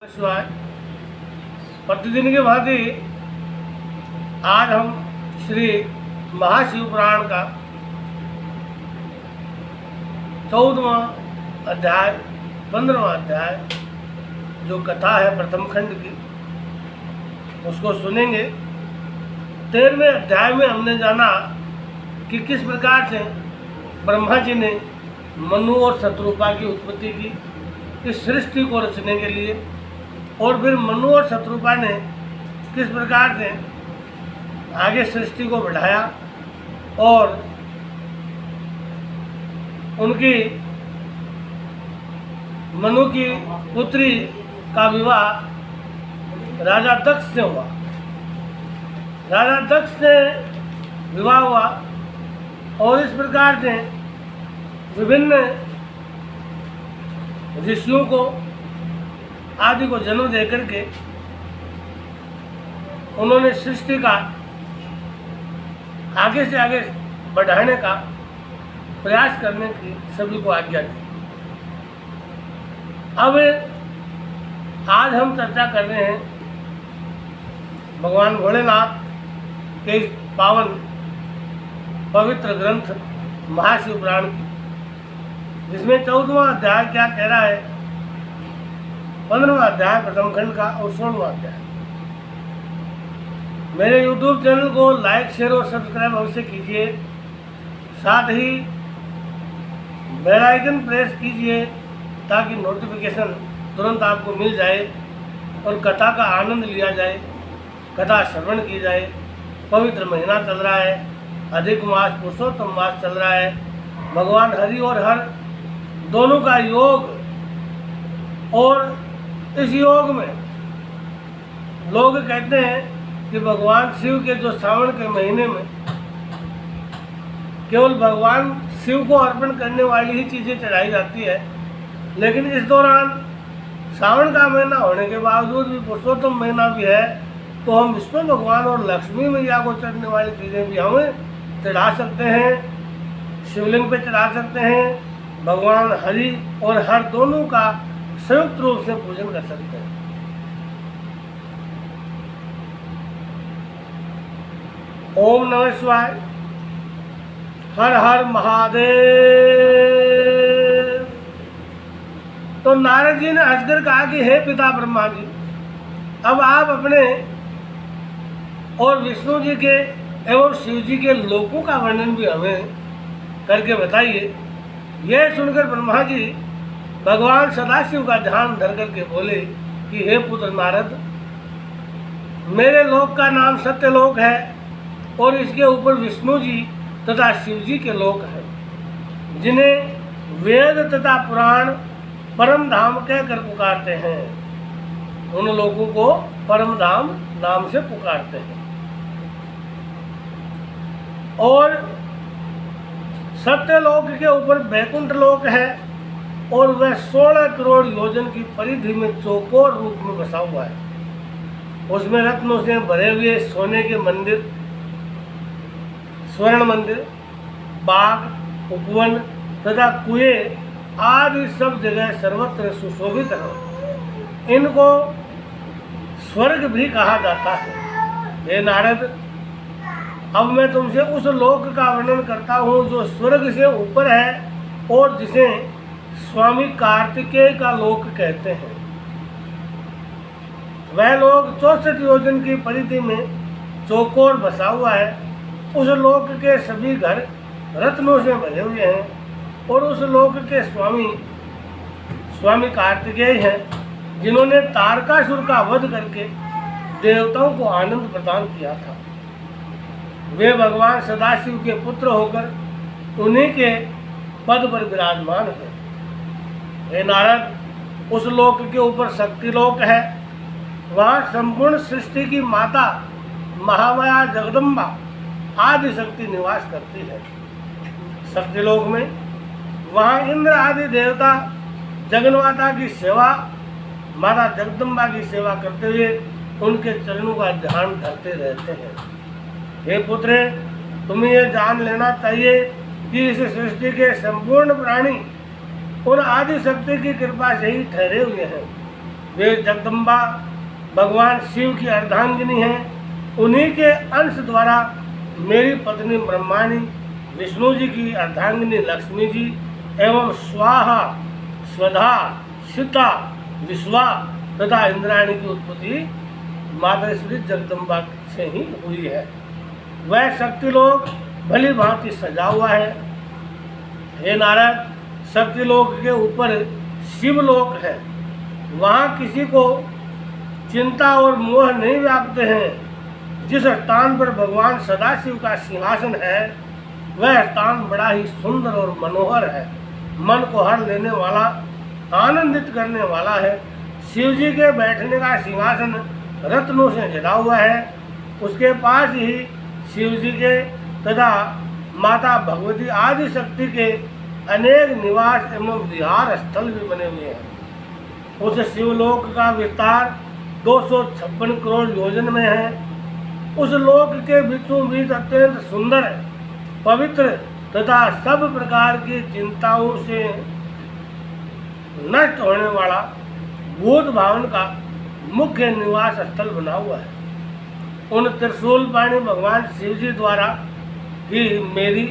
शिवाय। प्रतिदिन की भांति आज हम श्री महाशिव पुराण का 14वां अध्याय 15वां अध्याय जो कथा है प्रथम खंड की उसको सुनेंगे। 13वें अध्याय में हमने जाना कि किस प्रकार से ब्रह्मा जी ने मनु और शत्रुपा की उत्पत्ति की इस सृष्टि को रचने के लिए, और फिर मनु और शत्रुपा ने किस प्रकार से आगे सृष्टि को बढ़ाया और उनकी मनु की पुत्री का विवाह राजा दक्ष से हुआ। राजा दक्ष से विवाह हुआ और इस प्रकार से विभिन्न ऋषियों को आदि को जन्म देकर के उन्होंने सृष्टि का आगे से आगे बढ़ाने का प्रयास करने की सभी को आज्ञा दी। अब आज हम चर्चा कर रहे हैं भगवान भोलेनाथ के इस पावन पवित्र ग्रंथ महाशिव पुराण की, जिसमें 14वां अध्याय क्या कह रहा है, 15वां अध्याय प्रथम खंड का और 16वां अध्याय। मेरे YouTube चैनल को लाइक शेयर और सब्सक्राइब अवश्य कीजिए, साथ ही बेल आइकन प्रेस कीजिए ताकि नोटिफिकेशन तुरंत आपको मिल जाए और कथा का आनंद लिया जाए, कथा श्रवण की जाए। पवित्र महीना चल रहा है, अधिक मास पुरुषोत्तम मास चल रहा है। भगवान हरि और हर दोनों का योग, और इस योग में लोग कहते हैं कि भगवान शिव के जो सावन के महीने में केवल भगवान शिव को अर्पण करने वाली ही चीज़ें चढ़ाई जाती है, लेकिन इस दौरान सावन का महीना होने के बावजूद भी पुरुषोत्तम महीना भी है, तो हम विष्णु भगवान और लक्ष्मी मैया को चढ़ने वाली चीज़ें भी हमें चढ़ा सकते हैं, शिवलिंग पे चढ़ा सकते हैं। भगवान हरि और हर दोनों का संयुक्त रूप से पूजन कर सकते हैं। ओम नमः शिवाय। हर हर महादेव। तो नारद जी ने हंसकर कहा कि हे पिता ब्रह्मा जी, अब आप अपने और विष्णु जी के एवं शिव जी के लोकों का वर्णन भी हमें करके बताइए। यह सुनकर ब्रह्मा जी भगवान सदाशिव का ध्यान धर करके बोले कि हे पुत्र नारद, मेरे लोक का नाम सत्यलोक है और इसके ऊपर विष्णु जी तथा शिव जी के लोक हैं, जिन्हें वेद तथा पुराण परम धाम कहकर पुकारते हैं। उन लोगों को परम धाम नाम से पुकारते हैं। और सत्यलोक के ऊपर वैकुंठ लोक है और वह 16 करोड़ योजन की परिधि में चौकोर रूप में बसा हुआ है। उसमें रत्नों से भरे हुए सोने के मंदिर, स्वर्ण मंदिर, बाग, उपवन तथा कुएं आदि सब जगह सर्वत्र सुशोभित है। इनको स्वर्ग भी कहा जाता है। हे नारद, अब मैं तुमसे उस लोक का वर्णन करता हूँ जो स्वर्ग से ऊपर है और जिसे स्वामी कार्तिकेय का लोक कहते हैं। वह लोक 64 योजन की परिधि में चौकोर बसा हुआ है। उस लोक के सभी घर रत्नों से भरे हुए हैं और उस लोक के स्वामी कार्तिकेय हैं, जिन्होंने तारकासुर का वध करके देवताओं को आनंद प्रदान किया था। वे भगवान सदाशिव के पुत्र होकर उन्हीं के पद पर विराजमान हैं। हे नारद, उस लोक के ऊपर शक्तिलोक है। वहाँ संपूर्ण सृष्टि की माता महामाया जगदम्बा आदि शक्ति निवास करती है। शक्तिलोक में वहाँ इंद्र आदि देवता जगन्माता की सेवा, माता जगदम्बा की सेवा करते हुए उनके चरणों का ध्यान धरते रहते हैं। हे पुत्र, तुम्हें यह जान लेना चाहिए कि इस सृष्टि के संपूर्ण प्राणी उन आदि शक्ति की कृपा से ही ठहरे हुए हैं। वे जगदम्बा भगवान शिव की अर्धांगिनी हैं। उन्हीं के अंश द्वारा मेरी पत्नी ब्रह्माणी, विष्णु जी की अर्धांगिनी लक्ष्मी जी एवं स्वाहा, स्वधा, सीता, विश्वा तथा इंद्राणी की उत्पत्ति माता श्री जगदम्बा से ही हुई है। वह शक्ति लोक भली भांति सजा हुआ है। हे नारद, शक्ति लोक के ऊपर शिवलोक है। वहाँ किसी को चिंता और मोह नहीं व्यापते हैं। जिस स्थान पर भगवान सदाशिव का सिंहासन है वह स्थान बड़ा ही सुंदर और मनोहर है, मन को हर लेने वाला, आनंदित करने वाला है। शिव जी के बैठने का सिंहासन रत्नों से जड़ा हुआ है। उसके पास ही शिव जी के तथा माता भगवती आदि शक्ति के अनेक निवास एवं विहार स्थल भी बने हुए हैं। उस शिवलोक का विस्तार 256 करोड़ योजन में है। उस लोक के बीचों बीच अत्यंत सुंदर, पवित्र तथा सब प्रकार की चिंताओं से नष्ट होने वाला भूत भावन का मुख्य निवास स्थल बना हुआ है। उन त्रिशूल पाणी भगवान शिव जी द्वारा ही मेरी,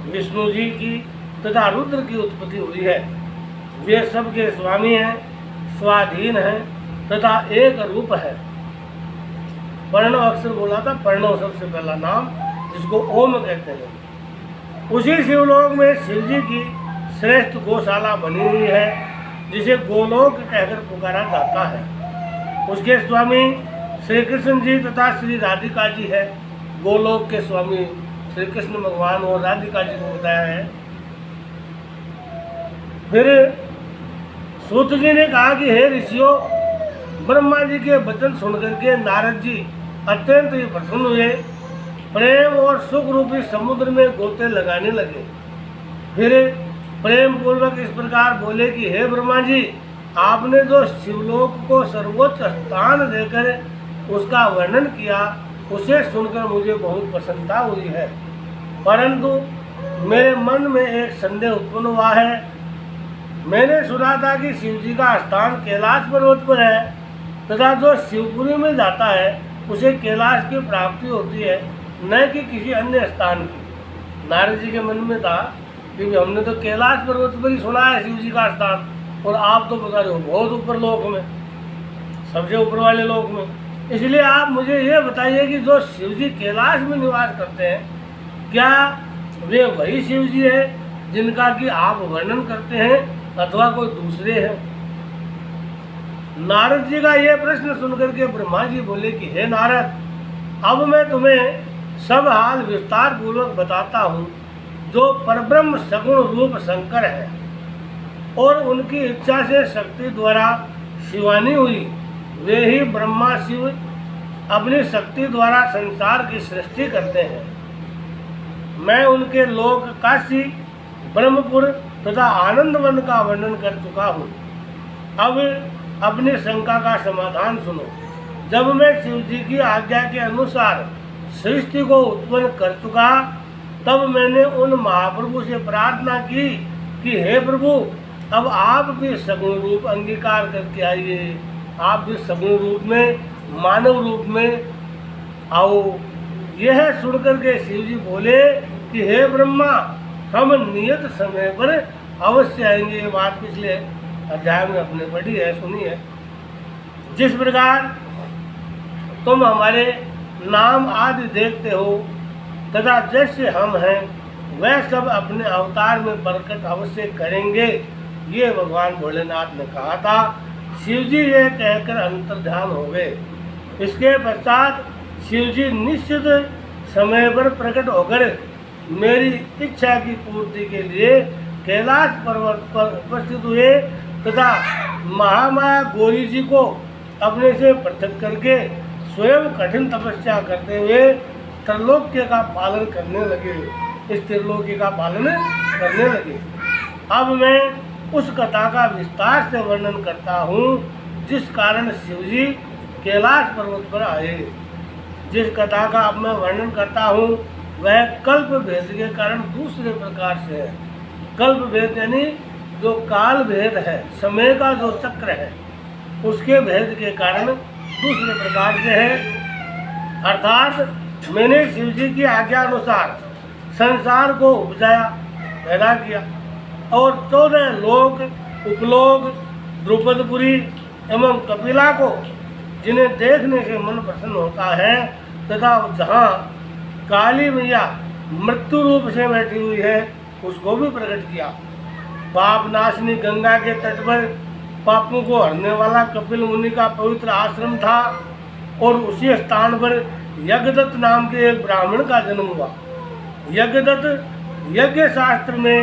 विष्णु जी की तथा रुद्र की उत्पत्ति हुई है। वे सबके स्वामी हैं, स्वाधीन हैं तथा एक रूप है। प्रणव अक्षर बोला था, प्रणव सबसे पहला नाम जिसको ओम कहते हैं। उसी शिवलोक में शिव जी की श्रेष्ठ गौशाला बनी हुई है जिसे गोलोक कहकर पुकारा जाता है। उसके स्वामी श्री कृष्ण जी तथा श्री राधिका जी है। गोलोक के स्वामी श्री कृष्ण भगवान और राधिका जी को बताया है। फिर सूत जी ने कहा कि हे ऋषियों, ब्रह्मा जी के वचन सुनकर के नारद जी अत्यंत ही प्रसन्न हुए, प्रेम और सुख रूपी समुद्र में गोते लगाने लगे। फिर प्रेम पूर्वक इस प्रकार बोले कि हे ब्रह्मा जी, आपने जो शिवलोक को सर्वोच्च स्थान देकर उसका वर्णन किया उसे सुनकर मुझे बहुत प्रसन्नता हुई है, परंतु मेरे मन में एक संदेह उत्पन्न हुआ है। मैंने सुना था कि शिव जी का स्थान कैलाश पर्वत पर है तथा जो शिवपुरी में जाता है उसे कैलाश की प्राप्ति होती है, न कि किसी अन्य स्थान की। नारद जी के मन में था कि हमने तो कैलाश पर्वत पर ही सुना है शिव जी का स्थान, और आप तो बता रहे हो बहुत ऊपर लोक में, सबसे ऊपर वाले लोक में। इसलिए आप मुझे ये बताइए कि जो शिव जी कैलाश में निवास करते हैं, क्या वे वही शिव जी हैं जिनका कि आप वर्णन करते हैं अथवा कोई दूसरे हैं? नारद जी का यह प्रश्न सुनकर के ब्रह्मा जी बोले कि हे नारद, अब मैं तुम्हें सब हाल विस्तार पूर्वक बताता हूँ। जो परब्रह्म सगुण रूप शंकर है और उनकी इच्छा से शक्ति द्वारा शिवानी हुई, वे ही ब्रह्मा शिव अपनी शक्ति द्वारा संसार की सृष्टि करते हैं। मैं उनके लोक काशी, ब्रह्मपुर तथा आनंदवन का वर्णन कर चुका हूँ। अब अपनी शंका का समाधान सुनो। जब मैं शिव जी की आज्ञा के अनुसार सृष्टि को उत्पन्न कर चुका, तब मैंने उन महाप्रभु से प्रार्थना की कि हे प्रभु, अब आप भी सगुण रूप अंगीकार करके आइए, आप भी सगुण रूप में, मानव रूप में आओ। यह सुनकर के शिव जी बोले कि हे ब्रह्मा, हम नियत समय पर अवश्य आएंगे। ये बात पिछले अध्याय में अपने पढ़ी है, सुनी है। जिस प्रकार तुम हमारे नाम आदि देखते हो तथा जैसे हम हैं वह सब अपने अवतार में प्रकट अवश्य करेंगे, ये भगवान भोलेनाथ ने कहा था। शिव जी ये कहकर अंतर्ध्यान हो गए। इसके पश्चात शिव जी निश्चित समय पर प्रकट होकर मेरी इच्छा की पूर्ति के लिए कैलाश पर्वत पर उपस्थित हुए तथा महामाया गौरी जी को अपने से पृथक करके स्वयं कठिन तपस्या करते हुए त्रिलोक्य का पालन करने लगे, इस त्रिलोक्य का पालन करने लगे। अब मैं उस कथा का विस्तार से वर्णन करता हूँ जिस कारण शिव जी कैलाश पर्वत पर आए। जिस कथा का अब मैं वर्णन करता हूँ वह कल्प भेद के कारण दूसरे प्रकार से है। कल्प भेद यानी जो काल भेद है, समय का जो चक्र है, उसके भेद के कारण दूसरे प्रकार से है। अर्थात मैंने शिव जी की आज्ञा अनुसार संसार को उपजाया, पैदा किया, और 14 लोक, उपलोक, द्रुपदपुरी एवं कपिला को, जिन्हें देखने से मन प्रसन्न होता है, तथा जहाँ काली मैया मृत्यु रूप से बैठी हुई है, उसको भी प्रकट किया। पाप नाशनी गंगा के तट पर पापों को हरने वाला कपिल मुनि का पवित्र आश्रम था, और उसी स्थान पर यज्ञदत्त नाम के एक ब्राह्मण का जन्म हुआ। यज्ञदत्त यज्ञ शास्त्र में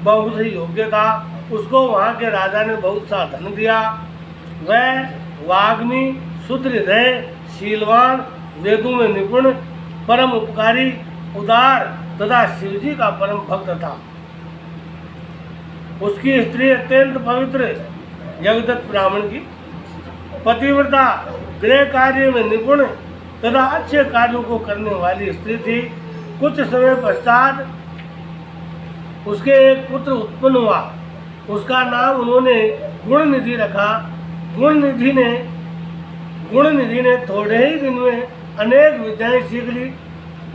बहुत ही योग्य था। उसको वहाँ के राजा ने बहुत सा धन दिया। वह वाग्मी, शुद्ध हृदय, शीलवान, वेदों में निपुण, परम उपकारी, उदार तथा शिवजी का परम भक्त था। उसकी स्त्री अत्यंत पवित्र, यज्ञदत्त ब्राह्मण की पतिव्रता, गृह कार्य में निपुण तथा अच्छे कार्यों को करने वाली स्त्री थी। कुछ समय पश्चात उसके एक पुत्र उत्पन्न हुआ। उसका नाम उन्होंने गुणनिधि रखा। गुणनिधि ने थोड़े ही दिन में अनेक विद्याएं सीख ली,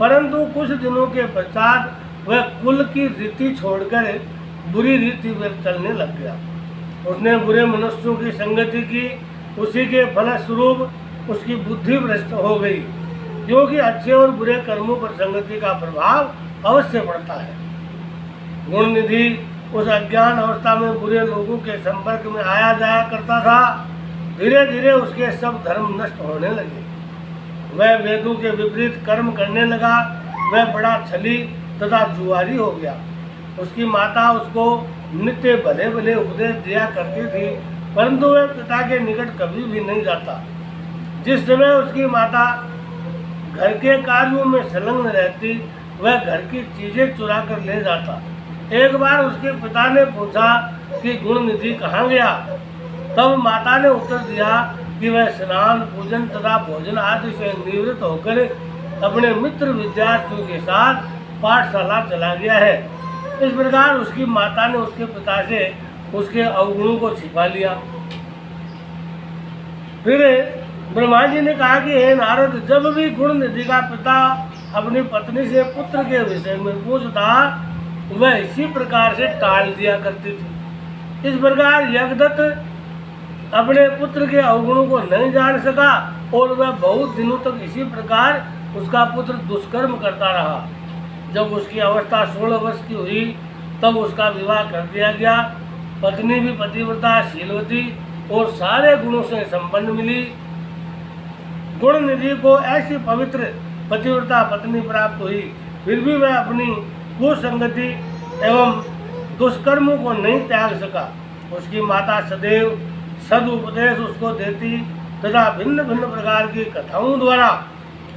परंतु कुछ दिनों के पश्चात वह कुल की रीति छोड़कर बुरी रीति पर चलने लग गया। उसने बुरे मनुष्यों की संगति की। उसी के फलस्वरूप उसकी बुद्धि भ्रष्ट हो गई, क्योंकि अच्छे और बुरे कर्मों पर संगति का प्रभाव अवश्य पड़ता है। गुणनिधि उस अज्ञान अवस्था में बुरे लोगों के संपर्क में आया जाया करता था। धीरे धीरे उसके सब धर्म नष्ट होने लगे। वह वेदों के विपरीत कर्म करने लगा। वह बड़ा छली तथा जुआरी हो गया। उसकी माता उसको नित्य भले भले उपदेश दिया करती थी, परंतु वह पिता के निकट कभी भी नहीं जाता। जिस समय उसकी माता घर के कार्यों में संलग्न रहती, वह घर की चीजें चुरा कर ले जाता। एक बार उसके पिता ने पूछा कि गुणनिधि कहाँ गया? तब माता ने उत्तर दिया कि वह स्नान, पूजन तथा भोजन आदि से निवृत्त होकर अपने मित्र विद्यार्थियों के साथ पाठशाला चला गया है। इस प्रकार उसकी माता ने उसके पिता से उसके अवगुणों को छिपा लिया। फिर ब्रह्मा जी ने कहा कि हे नारद, जब भी गुणनिधि का पिता अपनी पत्नी से पुत्र के विषय में पूछता, वह इसी प्रकार से टाल दिया करती थी। इस प्रकार यज्ञदत्त अपने पुत्र के अवगुणों को नहीं जान सका, और वह बहुत दिनों तक इसी प्रकार उसका पुत्र दुष्कर्म करता रहा। जब उसकी अवस्था 16 वर्ष की हुई, तब उसका विवाह कर दिया गया। पत्नी भी पतिव्रता, शीलवती और सारे गुणों से संपन्न मिली। गुणनिधि को ऐसी पवित्र पतिव्रता पत्नी प्राप्त हुई, फिर भी वह अपनी कुसंगति एवं दुष्कर्मों को नहीं त्याग सका। उसकी माता सदैव सदुपदेश उसको देती तथा भिन्न भिन्न प्रकार की कथाओं द्वारा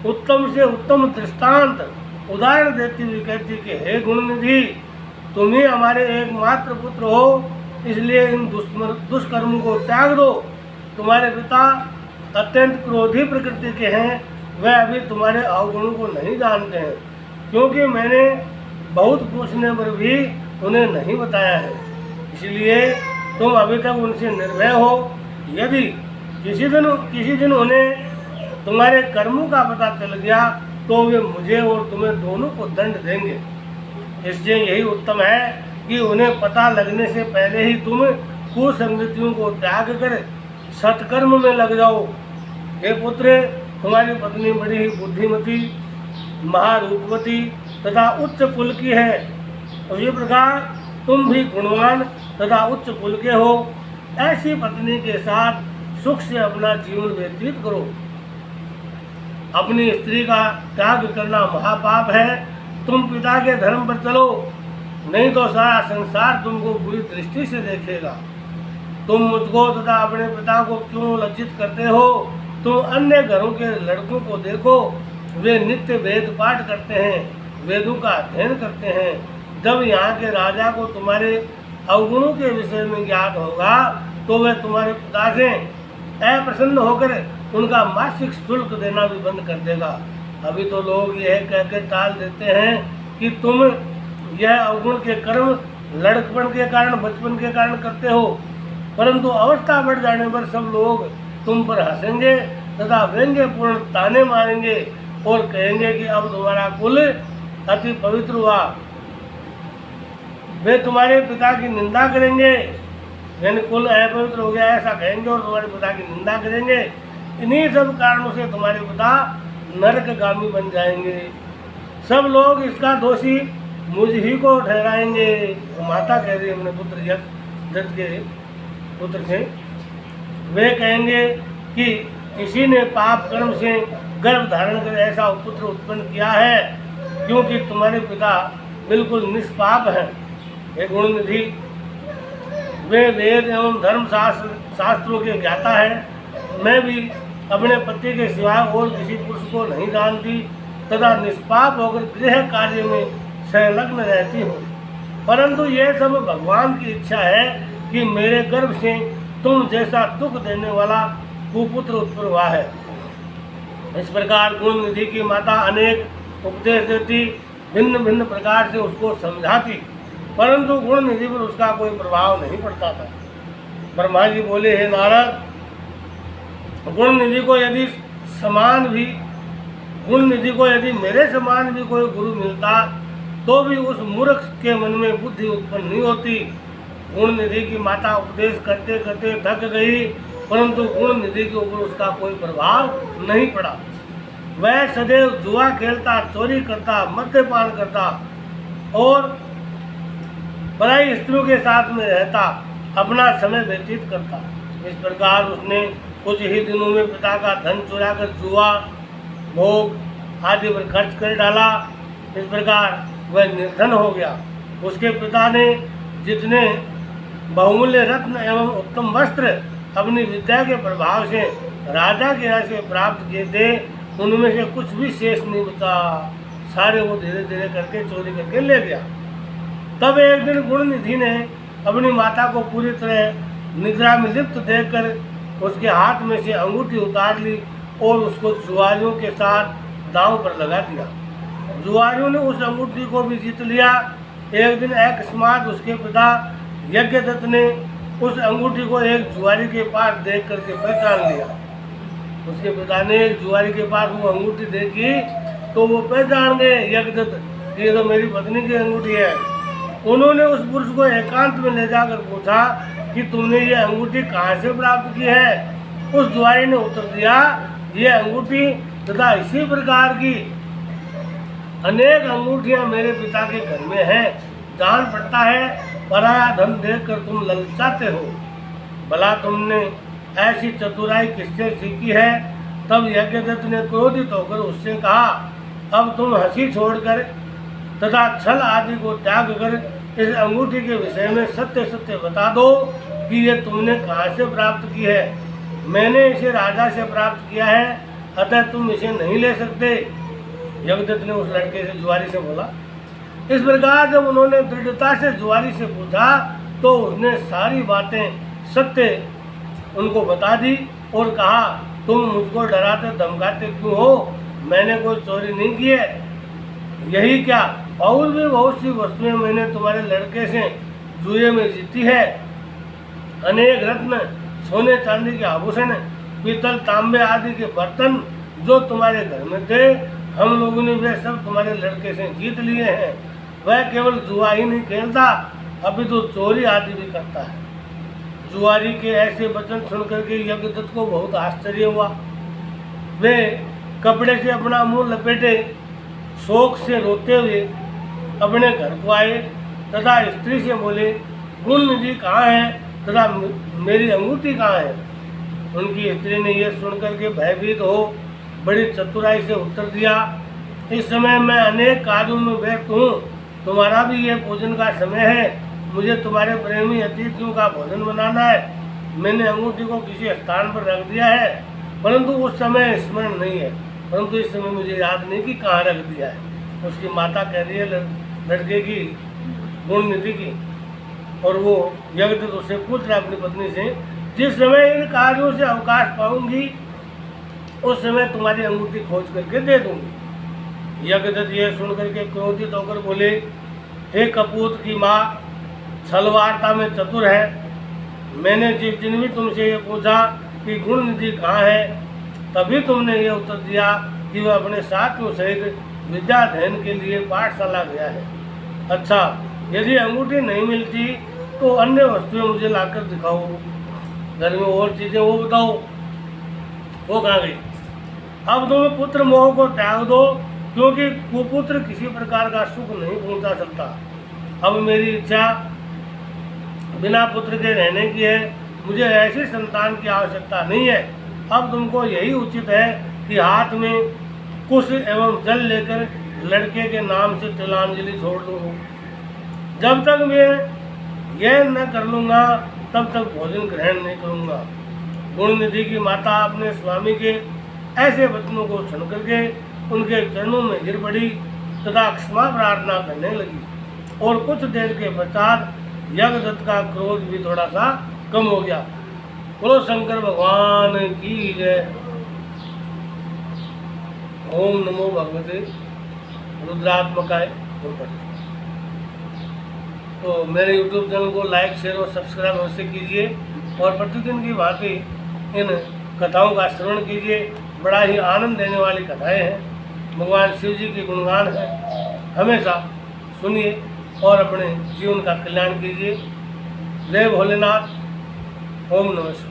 उत्तम से उत्तम दृष्टांत उदाहरण देती हुई कहती कि हे गुणनिधि, तुम ही हमारे एकमात्र पुत्र हो, इसलिए इन दुष्कर्मों को त्याग दो। तुम्हारे पिता अत्यंत क्रोधी प्रकृति के हैं, वह अभी तुम्हारे अवगुणों को नहीं जानते हैं, क्योंकि मैंने बहुत पूछने पर भी उन्हें नहीं बताया है। इसलिए तुम अभी तक उनसे निर्भय हो। यदि किसी दिन उन्हें तुम्हारे कर्मों का पता चल गया, तो वे मुझे और तुम्हें दोनों को दंड देंगे। इसलिए यही उत्तम है कि उन्हें पता लगने से पहले ही तुम कुसंगतियों को त्याग कर सत्कर्म में लग जाओ। हे पुत्र, तुम्हारी पत्नी बड़ी ही बुद्धिमती, महारूपवती तथा उच्च कुल की है। उसी प्रकार तुम भी गुणवान तथा उच्च कुल के हो। ऐसी पत्नी के साथ सुख से अपना जीवन व्यतीत करो। अपनी स्त्री का त्याग करना महापाप है। तुम पिता के धर्म पर चलो, नहीं तो सारा संसार तुमको बुरी दृष्टि से देखेगा। तुम मुझको तथा अपने पिता को क्यों लज्जित करते हो? तुम अन्य घरों के लड़कों को देखो, वे नित्य वेद पाठ करते हैं, वेदों का अध्ययन करते हैं। जब यहाँ के राजा को तुम्हारे अवगुणों के विषय में ज्ञात होगा, तो वह तुम्हारे पिता से अप्रसन्न होकर उनका मासिक शुल्क देना भी बंद कर देगा। अभी तो लोग यह कहकर टाल देते हैं कि तुम यह अवगुण के कर्म लड़कपन के कारण, बचपन के कारण करते हो, परंतु अवस्था बढ़ जाने पर सब लोग तुम पर हंसेंगे तथा व्यंग्यपूर्ण ताने मारेंगे और कहेंगे कि अब तुम्हारा कुल अति पवित्र हुआ। वे तुम्हारे पिता की निंदा करेंगे, यानी कुल अपवित्र हो गया ऐसा कहेंगे और तुम्हारे पिता की निंदा करेंगे। इन्हीं सब कारणों से तुम्हारे पिता नरकगामी बन जाएंगे। सब लोग इसका दोषी मुझ ही को ठहराएंगे। माता कह रही है अपने पुत्र यज्ञदत्त के पुत्र से, वे कहेंगे कि इसी ने पाप कर्म से गर्भ धारण कर ऐसा पुत्र उत्पन्न किया है, क्योंकि तुम्हारे पिता बिल्कुल निष्पाप हैं। हे गुणनिधि, वे वेद एवं धर्म शास्त्रों के ज्ञाता है। मैं भी अपने पति के सिवाय और किसी पुरुष को नहीं जानती तथा निष्पाप होकर गृह कार्य में संलग्न रहती हूँ। परंतु ये सब भगवान की इच्छा है कि मेरे गर्भ से तुम जैसा दुख देने वाला कुपुत्र उत्पन्न हुआ है। इस प्रकार गुण निधि की माता अनेक उपदेश देती, भिन्न भिन्न प्रकार से उसको समझाती, परंतु गुण निधि पर उसका कोई प्रभाव नहीं पड़ता था। ब्रह्मा जी बोले, हे नारद, गुण निधि को यदि मेरे समान भी कोई गुरु मिलता तो भी उस मूर्ख के मन में बुद्धि उत्पन्न नहीं होती। गुण निधि की माता उपदेश करते करते थक गई, परंतु गुण निधि के ऊपर उसका कोई प्रभाव नहीं पड़ा। वह सदैव जुआ खेलता, चोरी करता, मद्यपान करता और पराई स्त्रियों के साथ में रहता, अपना समय व्यतीत करता। इस प्रकार उसने कुछ ही दिनों में पिता का धन चुरा कर जुआ, भोग आदि पर खर्च कर डाला। इस प्रकार वह निर्धन हो गया। उसके पिता ने जितने बहुमूल्य रत्न एवं उत्तम वस्त्र अपनी विद्या के प्रभाव से राजा के यहाँ से प्राप्त किए थे, उनमें से कुछ भी शेष नहीं बचा। सारे वो धीरे धीरे करके चोरी करके ले गया। तब एक दिन गुणनिधि ने अपनी माता को पूरी तरह निद्रा में लिप्त देखकर उसके हाथ में से अंगूठी उतार ली और उसको जुआरियों के साथ दांव पर लगा दिया। जुआरियों ने उस अंगूठी को भी जीत लिया। एक दिन अकस्मात उसके पिता यज्ञदत्त ने उस अंगूठी को एक जुआरी के पास देख करके पहचान लिया। उसके पिता ने एक जुआरी के पास वो अंगूठी देखी तो वो पहचान गए यज्ञदत्त, ये तो मेरी पत्नी की अंगूठी है। उन्होंने उस पुरुष को एकांत में ले जाकर पूछा कि तुमने ये अंगूठी कहाँ से प्राप्त की है। उस जुआरी ने उत्तर दिया, ये अंगूठी तथा इसी प्रकार की अनेक अंगूठियां मेरे पिता के घर में हैं। जान पड़ता है पराया धन देखकर तुम ललचाते हो। भला तुमने ऐसी चतुराई किससे सीखी है। तब यज्ञदत्त ने क्रोधित होकर उससे कहा, अब तुम हंसी छोड़कर तथा छल आदि को त्याग कर इस अंगूठी के विषय में सत्य सत्य बता दो कि ये तुमने कहाँ से प्राप्त की है। मैंने इसे राजा से प्राप्त किया है, अतः तुम इसे नहीं ले सकते। यज्ञदत्त ने उस लड़के से जुआरी से बोला। इस प्रकार जब उन्होंने दृढ़ता से जुआरी से पूछा तो उसने सारी बातें सत्य उनको बता दी और कहा, तुम मुझको डराते धमकाते क्यों हो। मैंने कोई चोरी नहीं की है। यही क्या, और भी बहुत सी वस्तुएं मैंने तुम्हारे लड़के से जुए में जीती है। अनेक रत्न, सोने चांदी के आभूषण, पीतल तांबे आदि के बर्तन जो तुम्हारे घर में थे, हम लोगों ने वे सब तुम्हारे लड़के से जीत लिए हैं। वह केवल जुआ ही नहीं खेलता, अभी तो चोरी आदि भी करता है। जुआरी के ऐसे वचन सुनकर के यज्ञदत्त को बहुत आश्चर्य हुआ। वे कपड़े से अपना मुंह लपेटे शोक से रोते हुए अपने घर को आए तथा स्त्री से बोले, गुणनिधि कहाँ है तथा मेरी अंगूठी कहाँ है। उनकी स्त्री ने यह सुनकर के भयभीत हो बड़ी चतुराई से उत्तर दिया, इस समय मैं अनेक कार्यों में व्यस्त हूँ। तुम्हारा भी यह भोजन का समय है। मुझे तुम्हारे प्रेमी अतिथियों का भोजन बनाना है। मैंने अंगूठी को किसी स्थान पर रख दिया है, परंतु उस समय स्मरण नहीं है। परंतु इस समय मुझे याद नहीं कि कहाँ रख दिया है। उसकी माता कह रही है लड़के की, गुणनिधि की, और वो यज्ञदत्त उससे पूछ रहा अपनी पत्नी से, जिस समय इन कार्यों से अवकाश पाऊंगी उस समय तुम्हारी अंगूठी खोज करके दे दूंगी। यज्ञदत्त यह सुन करके क्रोधित होकर बोले, हे कपूत की माँ, छलवारता में चतुर है, मैंने जिस दिन भी तुमसे ये पूछा कि गुण निधि कहाँ है, तभी तुमने ये उत्तर दिया कि वह अपने साथियों सहित विद्या अध्ययन के लिए पाठशाला गया है। अच्छा, यदि अंगूठी नहीं मिलती तो अन्य वस्तुएं मुझे लाकर दिखाओ, घर में और चीज़ें वो बताओ, वो कहाँ गई। अब तुम्हें पुत्र मोह को त्याग दो, क्योंकि कुपुत्र किसी प्रकार का सुख नहीं पहुंचा सकता। अब मेरी इच्छा बिना पुत्र के रहने की है, मुझे ऐसी संतान की आवश्यकता नहीं है। अब तुमको यही उचित है कि हाथ में कुश एवं जल लेकर लड़के के नाम से तिलांजलि छोड़ दो। जब तक मैं यह न कर लूँगा तब तक भोजन ग्रहण नहीं करूँगा। गुण निधि की माता अपने स्वामी के ऐसे वचनों को सुन करके उनके चरणों में गिर पड़ी तथा क्षमा प्रार्थना करने लगी, और कुछ देर के पश्चात यज्ञदत्त का क्रोध भी थोड़ा सा कम हो गया। बोलो शंकर भगवान की जय। ओम नमो भगवते रुद्रात्मकाय। तो मेरे YouTube चैनल को लाइक, शेयर और सब्सक्राइब अवश्य कीजिए, और प्रतिदिन की भांति इन कथाओं का श्रवण कीजिए। बड़ा ही आनंद देने वाली कथाएं हैं, भगवान शिव जी के गुणगान हैं। हमेशा सुनिए और अपने जीवन का कल्याण कीजिए। जय भोलेनाथ। ओम नमः शिवाय।